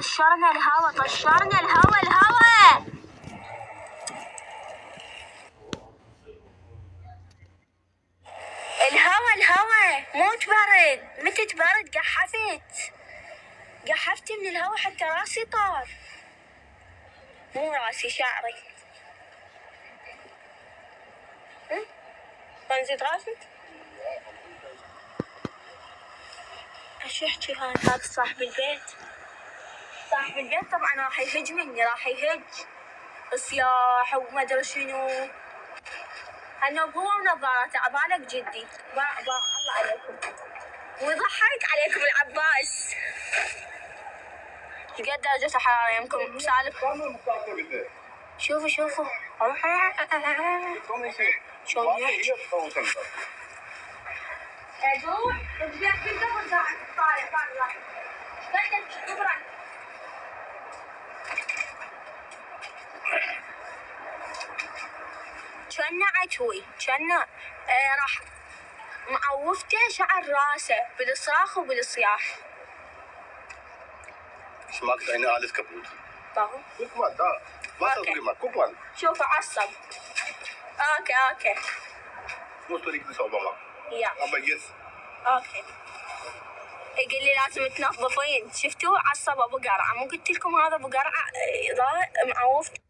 طشرنا الهوا طشرنا الهوا الهوا. الهوا موت برد، متت برد. قحفت من الهوا حتى راسي طار. مو راسي، شعري. نزيد راسك. ايش يحكي هذا صاحب البيت؟ صاحب البيت طبعا راح يهج مني، راح يهج صياح وما ادري شنو. هالنوب هو ونظارته عبالك جدي. الله عليكم، ويضحك عليكم العباس. ايش قد درجة الحرارة يمكم سالب؟ شوفوا شلون يحكي. اقول البيت كله وزاعك طالع. كنا عتوي، كنا راح معوفته شعر راسه بالصراخ وبالصياح. اسمعك عيني آلف كبوت. طاهو كوكمان دا ما تقولي ما كوكمان. شوف عصب. اوكي مو طريق نسوي معه. يا أبيس. اوكي. يقول لي لازم تنظفين. شفتوا عصب ابو قرعه. مو قلت لكم هذا ابو قرعه معوفته